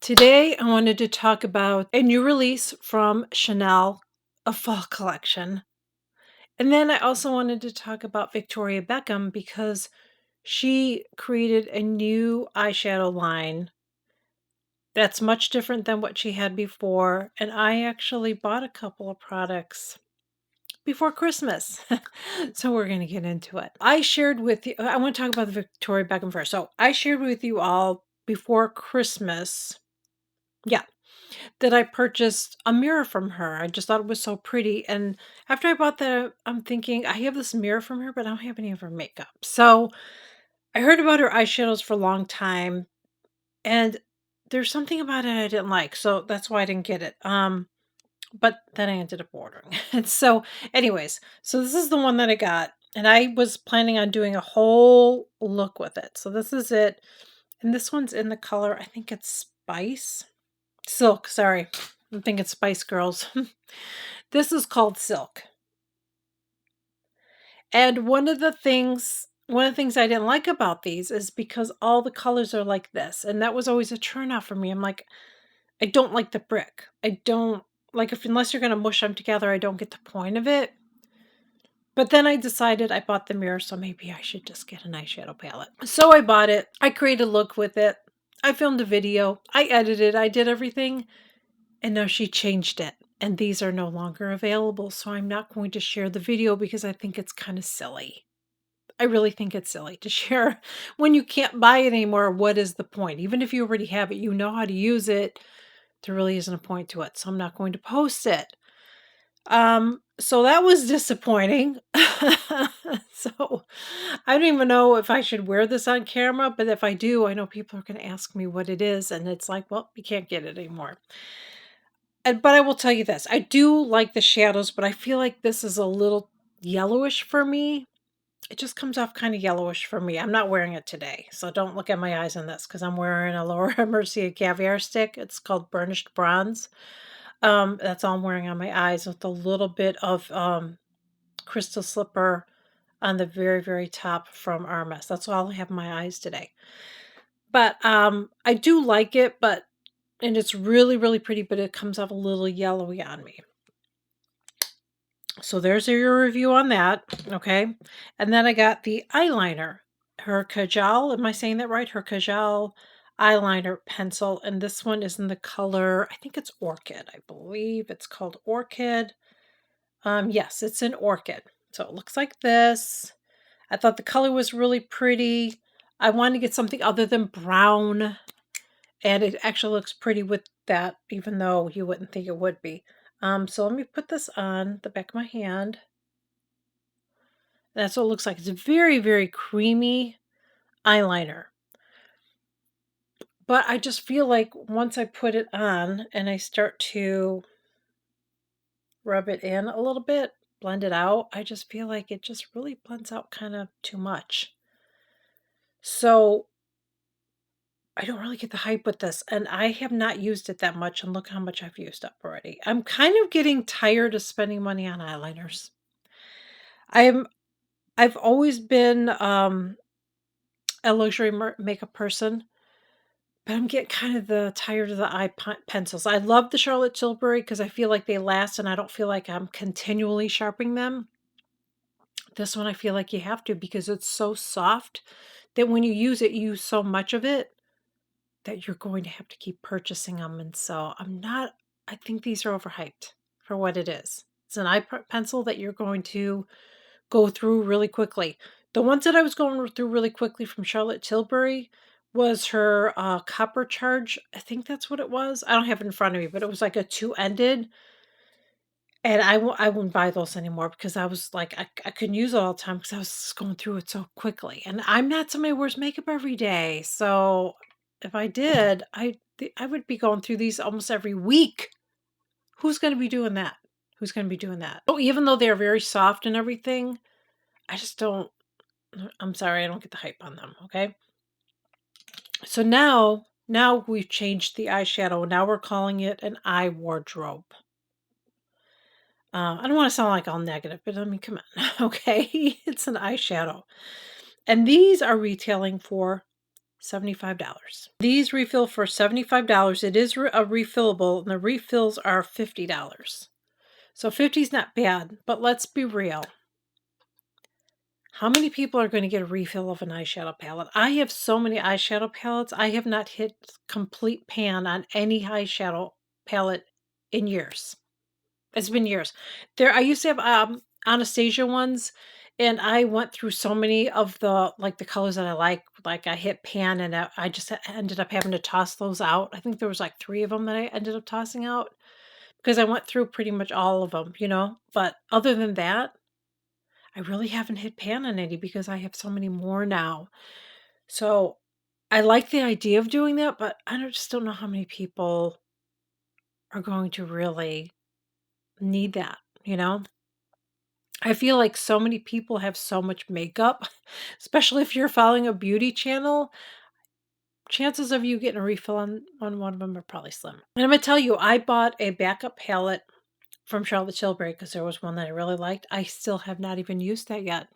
Today, I wanted to talk about a new release from Chanel, a fall collection. And then I also wanted to talk about Victoria Beckham because she created a new eyeshadow line that's much different than what she had before. And I actually bought a couple of products before Christmas. So we're going to get into it. I shared with you, I want to talk about the Victoria Beckham first. So I shared with you all before Christmas. Yeah, that I purchased a mirror from her. I just thought it was so pretty, and after I bought that, I'm thinking, I have this mirror from her, but I don't have any of her makeup. So, I heard about her eyeshadows for a long time, and there's something about it I didn't like, so that's why I didn't get it. But then I ended up ordering it. So, anyways, so this is the one that I got, and I was planning on doing a whole look with it. So this is it, and this one's in the color, I think it's Spice. Silk, sorry. I'm thinking Spice Girls. This is called Silk. And one of the things I didn't like about these is because all the colors are like this, and that was always a turnoff for me. I'm like, I don't like the brick. I don't like if unless you're gonna mush them together, I don't get the point of it. But then I decided I bought the mirror, so maybe I should just get an eyeshadow palette. So I bought it. I created a look with it. I filmed a video. I edited. I did everything. And now she changed it, and these are no longer available, so I'm not going to share the video because I think it's kinda silly. I really think it's silly to share when you can't buy it anymore. What is the point? Even if you already have it, you know how to use it, there really isn't a point to it, so I'm not going to post it. So that was disappointing. So, I don't even know if I should wear this on camera, but if I do, I know people are gonna ask me what it is, and it's like, well, you can't get it anymore. And but I will tell you this, I do like the shadows, but I feel like this is a little yellowish for me. It just comes off kinda yellowish for me. I'm not wearing it today, so don't look at my eyes on this because 'cause I'm wearing a Laura Mercier caviar stick. It's called Burnished Bronze. That's all I'm wearing on my eyes with a little bit of, crystal slipper on the very, very top from Hermes. That's all I have in my eyes today. But, I do like it, but and it's really, really pretty, but it comes off a little yellowy on me. So there's your review on that, okay? And then I got the eyeliner, her Kajal, am I saying that right? Her Kajal eyeliner pencil, and this one is in the color, I think it's Orchid. I believe it's called Orchid. Yes, it's in Orchid. So it looks like this. I thought the color was really pretty. I wanted to get something other than brown, and it actually looks pretty with that, even though you wouldn't think it would be. So let me put this on the back of my hand. That's what it looks like. It's a very, very creamy eyeliner. But I just feel like once I put it on and I start to rub it in a little bit, blend it out, I just feel like it just really blends out kind of too much. So I don't really get the hype with this, and I have not used it that much, and look how much I've used up already. I'm kind of getting tired of spending money on eyeliners. I'm I've always been a luxury makeup person, but I'm getting kind of tired of the pencils. I love the Charlotte Tilbury because I feel like they last, and I don't feel like I'm continually sharpening them. This one I feel like you have to because it's so soft that when you use it, you use so much of it that you're going to have to keep purchasing them. And so I think these are overhyped for what it is. It's an eye pencil that you're going to go through really quickly. The ones that I was going through really quickly from Charlotte Tilbury was her copper charge. I think that's what it was. I don't have it in front of me, but it was like a two-ended. And I wouldn't buy those anymore because I was like, I couldn't use it all the time because I was just going through it so quickly. And I'm not somebody who wears makeup every day. So if I did, I would be going through these almost every week. Who's going to be doing that? Who's going to be doing that? Oh, even though they're very soft and everything, I just don't. I'm sorry, I don't get the hype on them. Okay. So now we've changed the eyeshadow. Now we're calling it an eye wardrobe. I don't want to sound like all negative, but I mean, come on, okay? It's an eyeshadow. And these are retailing for $75. These refill for $75. It is a refillable, and the refills are $50. So 50 is not bad, but let's be real. How many people are going to get a refill of an eyeshadow palette? I have so many eyeshadow palettes. I have not hit complete pan on any eyeshadow palette in years. It's been years. I used to have Anastasia ones, and I went through so many of the the colors that I like. Like I hit pan, and I just ended up having to toss those out. I think there was like 3 of them that I ended up tossing out because I went through pretty much all of them, you know. But other than that, I really haven't hit pan on any because I have so many more now. So I like the idea of doing that, but just don't know how many people are going to really need that, you know? I feel like so many people have so much makeup, especially if you're following a beauty channel. Chances of you getting a refill on one of them are probably slim. And I'm gonna tell you, I bought a backup palette from Charlotte Tilbury because there was one that I really liked. I still have not even used that yet.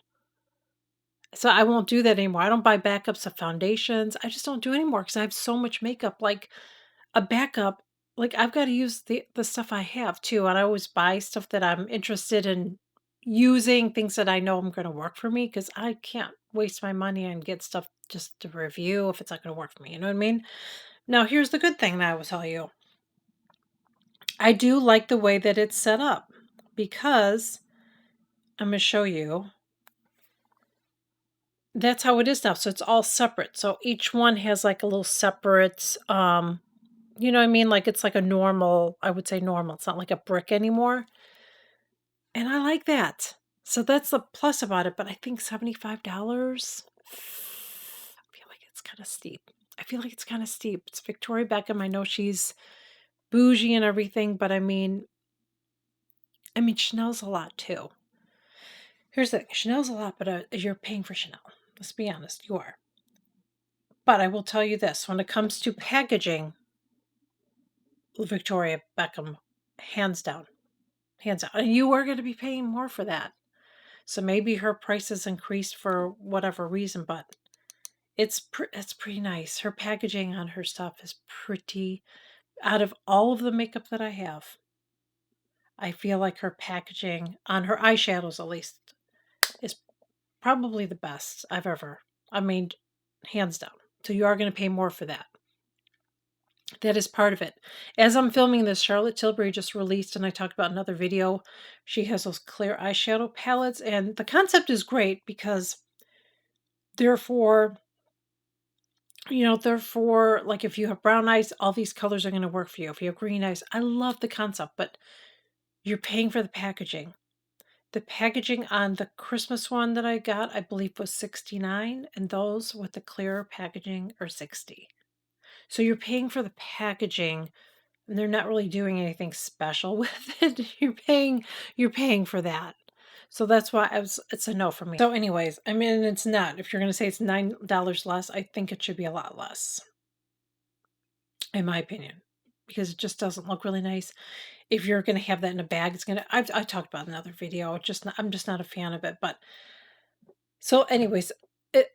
So I won't do that anymore. I don't buy backups of foundations. I just don't do anymore because I have so much makeup. Like a backup, like I've got to use the stuff I have too. And I always buy stuff that I'm interested in using, things that I know I'm going to work for me because I can't waste my money and get stuff just to review if it's not going to work for me. You know what I mean? Now, here's the good thing that I will tell you. I do like the way that it's set up because I'm going to show you. That's how it is now, so it's all separate. So each one has, like, a little separate, you know what I mean? Like, it's like a normal, I would say normal, it's not like a brick anymore, and I like that. So that's the plus about it, but I think $75? I feel like it's kinda steep. I feel like it's kinda steep. It's Victoria Beckham, I know she's bougie and everything, but I mean, Chanel's a lot too. Here's the thing, Chanel's a lot, but, you're paying for Chanel. Let's be honest, you are. But I will tell you this, when it comes to packaging, Victoria Beckham, hands down, hands down. And you are going to be paying more for that. So maybe her prices increased for whatever reason, but it's pretty nice. Her packaging on her stuff is pretty. Out of all of the makeup that I have, I feel like her packaging on her eyeshadows, at least, is probably the best I've ever. I mean, hands down. So you are going to pay more for that. That is part of it. As I'm filming this, Charlotte Tilbury just released, and I talked about another video. She has those clear eyeshadow palettes, and the concept is great because therefore, therefore, like if you have brown eyes, all these colors are going to work for you. If you have green eyes, I love the concept, but you're paying for the packaging. The packaging on the Christmas one that I got, I believe, was $69, and those with the clear packaging are $60. So you're paying for the packaging. And they're not really doing anything special with it. You're paying for that. So that's why it's a no for me. So anyways, I mean, it's not. If you're going to say it's $9 less, I think it should be a lot less, in my opinion, because it just doesn't look really nice. If you're going to have that in a bag, it's going to, I talked about in another video, I'm just not a fan of it. But so anyways,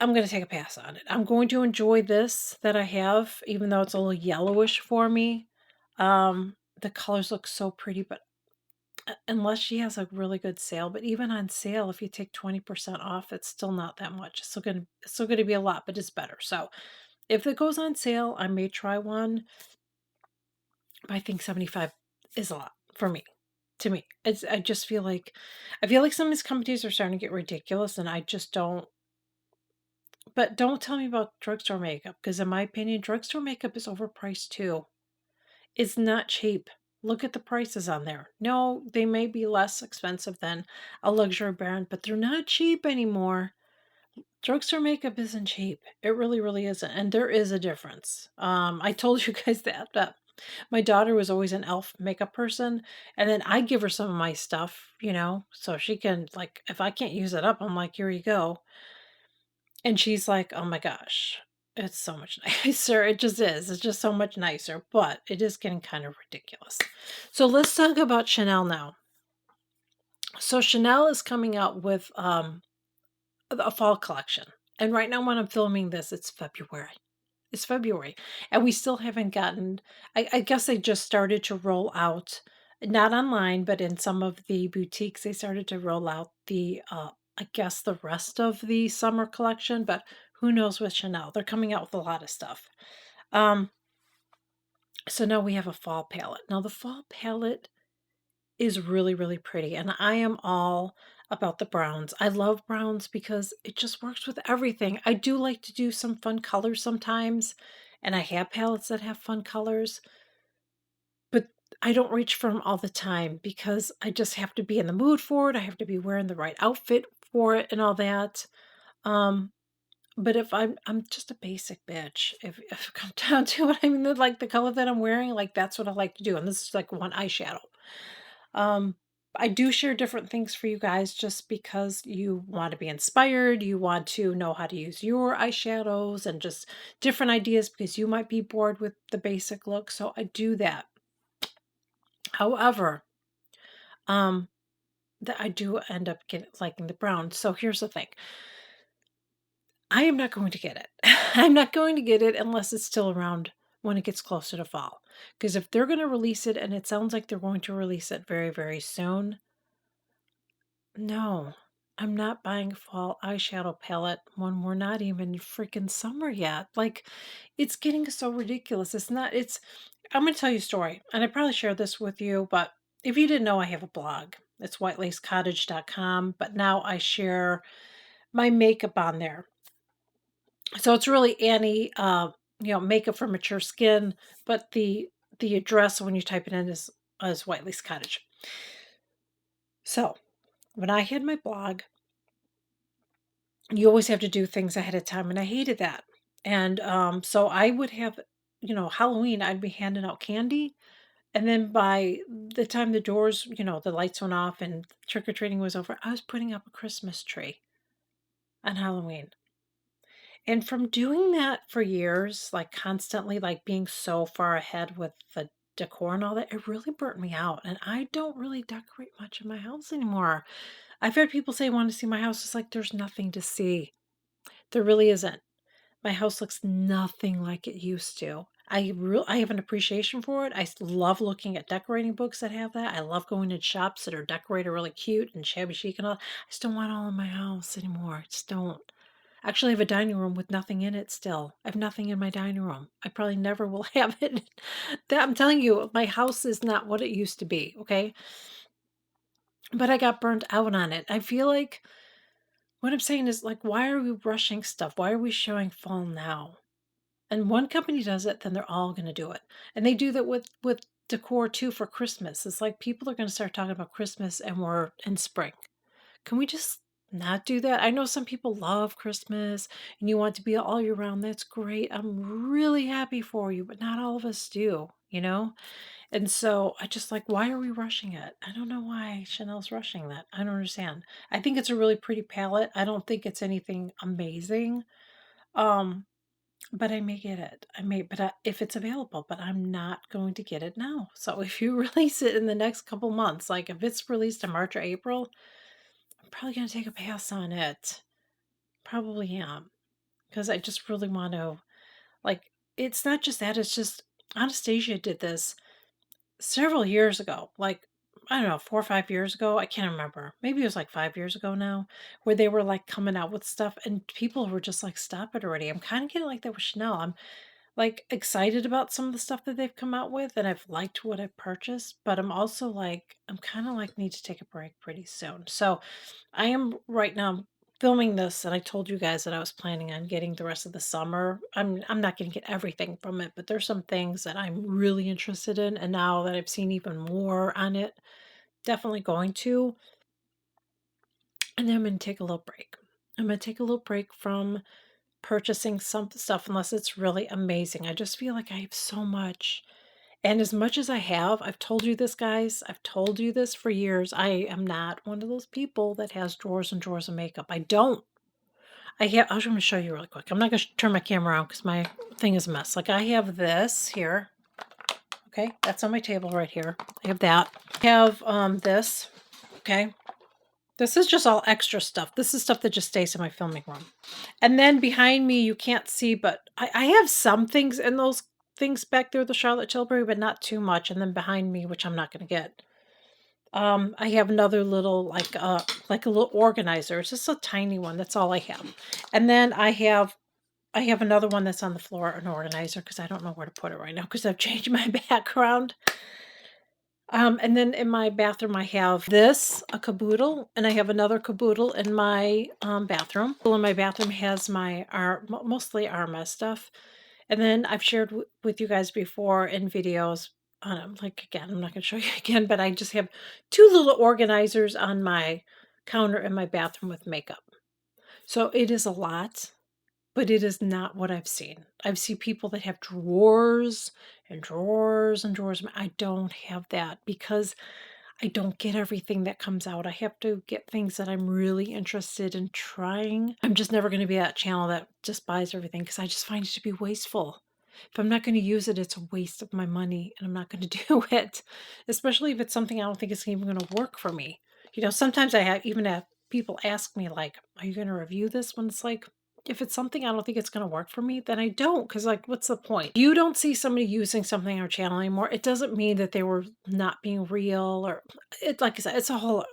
I'm going to take a pass on it. I'm going to enjoy this that I have, even though it's a little yellowish for me. The colors look so pretty, but unless she has a really good sale, but even on sale, if you take 20% off, it's still not that much. It's still gonna be a lot, but it's better. So if it goes on sale, I may try one. But I think 75 is a lot for me. To me. I feel like some of these companies are starting to get ridiculous, and I just don't. But don't tell me about drugstore makeup, because in my opinion, drugstore makeup is overpriced too. It's not cheap. Look at the prices on there. No, they may be less expensive than a luxury brand, but they're not cheap anymore. Drugstore makeup isn't cheap. It really, really isn't. And there is a difference. I told you guys that my daughter was always an elf makeup person, and then I give her some of my stuff, so she can, like, if I can't use it up, I'm like, here you go. And she's like, "Oh my gosh, it's so much nicer." It just is. It's just so much nicer, but it is getting kind of ridiculous. So let's talk about Chanel now. So Chanel is coming out with a fall collection. And right now when I'm filming this, it's February. It's February, and we still haven't gotten I guess they just started to roll out, not online, but in some of the boutiques, they started to roll out I guess the rest of the summer collection, but who knows with Chanel. They're coming out with a lot of stuff. Um, so now we have a fall palette. Now the fall palette is really, really pretty, and I am all about the browns. I love browns because it just works with everything. I do like to do some fun colors sometimes, and I have palettes that have fun colors, but I don't reach for them all the time because I just have to be in the mood for it. I have to be wearing the right outfit for it and all that. Um, but if I'm just a basic bitch. If it comes down to it, I mean, like the color that I'm wearing, like that's what I like to do. And this is like one eyeshadow. Um, I do share different things for you guys just because you want to be inspired, you want to know how to use your eyeshadows and just different ideas because you might be bored with the basic look. So I do that. However, um, that I do end up liking the brown. So here's the thing. I am not going to get it. I'm not going to get it unless it's still around when it gets closer to fall. Because if they're going to release it, and it sounds like they're going to release it very, very soon, no, I'm not buying a fall eyeshadow palette when we're not even freaking summer yet. Like, it's getting so ridiculous. I'm going to tell you a story, and I probably shared this with you, but if you didn't know, I have a blog. It's whitelacecottage.com, but now I share my makeup on there. So it's really makeup for mature skin, but the address when you type it in is White Lace Cottage. So when I had my blog, you always have to do things ahead of time, and I hated that. And so I would have, Halloween, I'd be handing out candy, and then by the time the doors, the lights went off and trick or treating was over, I was putting up a Christmas tree on Halloween. And from doing that for years, like constantly, like being so far ahead with the decor and all that, it really burnt me out. And I don't really decorate much in my house anymore. I've had people say, want to see my house. It's like there's nothing to see. There really isn't. My house looks nothing like it used to. I have an appreciation for it. Love looking at decorating books that have that. I love going to shops that are decorated really cute and shabby chic and all. I just don't want it all in my house anymore. I just don't. Actually, I have a dining room with nothing in it still. I have nothing in my dining room. I probably never will have it. That I'm telling you, my house is not what it used to be, okay? But I got burnt out on it. I feel like what I'm saying is like, why are we rushing stuff? Why are we showing fall now? And one company does it, then they're all gonna do it. And they do that with decor too for Christmas. It's like people are gonna start talking about Christmas and we're in spring. Can we just not do that? I know some people love Christmas and you want to be all year round. That's great. I'm really happy for you, but not all of us do, you know? And so I just like, why are we rushing it? I don't know why Chanel's rushing that. I don't understand. I think it's a really pretty palette. I don't think it's anything amazing. Um, but I may get it. If it's available, but I'm not going to get it now. So if you release it in the next couple months, like if it's released in March or April, I'm probably gonna take a pass on it. Probably am. Because I just really want to, like, it's not just that, it's just Anastasia did this several years ago. Like, I don't know, 4 or 5 years ago. I can't remember. Maybe it was like 5 years ago now, where they were like coming out with stuff and people were just like, stop it already. I'm kind of getting like that with Chanel. I'm like excited about some of the stuff that they've come out with and I've liked what I've purchased, but I'm also like, I'm kind of like need to take a break pretty soon. So I am right now filming this and I told you guys that I was planning on getting the rest of the summer. I'm not going to get everything from it, but there's some things that I'm really interested in and now that I've seen even more on it, definitely going to. And then I'm going to take a little break. I'm going to take a little break from purchasing some stuff unless it's really amazing. I just feel like I have so much. And as much as I have, I've told you this, guys. I've told you this for years. I am not one of those people that has drawers and drawers of makeup. I don't. I was going to show you really quick. I'm not going to turn my camera around because my thing is a mess. Like I have this here. Okay, that's on my table right here. I have that. I have this. Okay. This is just all extra stuff. This is stuff that just stays in my filming room. And then behind me, you can't see, but I have some things in those things back there, the Charlotte Tilbury, but not too much. And then behind me, which I'm not going to get, I have another little like a little organizer. It's just a tiny one. That's all I have. And then I have another one that's on the floor, an organizer, because I don't know where to put it right now because I've changed my background. And then in my bathroom, I have this, a caboodle, and I have another caboodle in my bathroom. In my bathroom has my mostly Arma stuff. And then I've shared with you guys before in videos. Like again, I'm not going to show you again, but I just have two little organizers on my counter in my bathroom with makeup. So it is a lot, but it is not what I've seen. I've seen people that have drawers and drawers and drawers. I don't have that because I don't get everything that comes out. I have to get things that I'm really interested in trying. I'm just never going to be that channel that just buys everything because I just find it to be wasteful. If I'm not going to use it, it's a waste of my money and I'm not going to do it, especially if it's something I don't think it's even going to work for me. You know, sometimes even have people ask me like, are you going to review this? When it's like, if it's something I don't think it's going to work for me, then I don't. Because, like, what's the point? You don't see somebody using something on our channel anymore. It doesn't mean that they were not being real or it. Like I said, it's a whole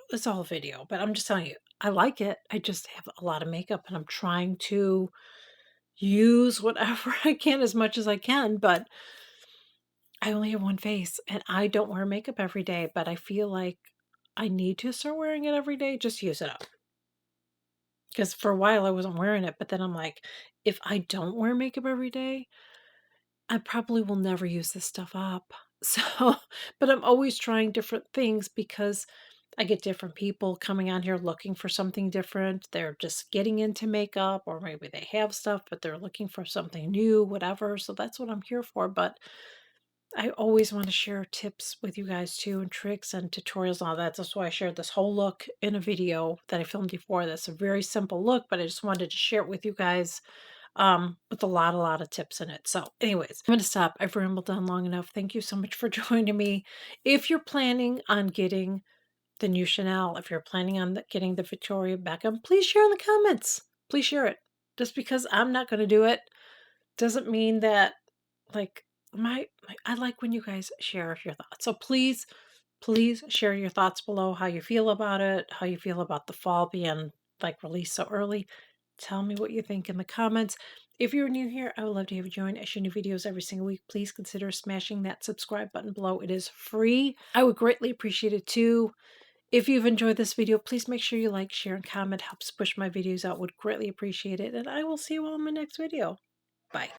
video. But I'm just telling you, I like it. I just have a lot of makeup, and I'm trying to use whatever I can as much as I can. But I only have one face, and I don't wear makeup every day. But I feel like I need to start wearing it every day. Just use it up. Because for a while I wasn't wearing it, but then I'm like, if I don't wear makeup every day, I probably will never use this stuff up. So, but I'm always trying different things because I get different people coming on here looking for something different. They're just getting into makeup, or maybe they have stuff, but they're looking for something new, whatever. So that's what I'm here for. But I always want to share tips with you guys too, and tricks and tutorials and all that. That's why I shared this whole look in a video that I filmed before. That's a very simple look, but I just wanted to share it with you guys with a lot of tips in it. So anyways, I'm going to stop. I've rambled on long enough. Thank you so much for joining me. If you're planning on getting the new Chanel, if you're planning on getting the Victoria Beckham, please share in the comments. Please share it. Just because I'm not going to do it doesn't mean that like I like when you guys share your thoughts. So please share your thoughts below, how you feel about it, how you feel about the fall being like released so early. Tell me what you think in the comments. If you're new here, I would love to have you join. I share new videos every single week. Please consider smashing that subscribe button below. It is free. I would greatly appreciate it too. If you've enjoyed this video, please make sure you like, share, and comment. Helps push my videos out. Would greatly appreciate it. And I will see you all in my next video. Bye.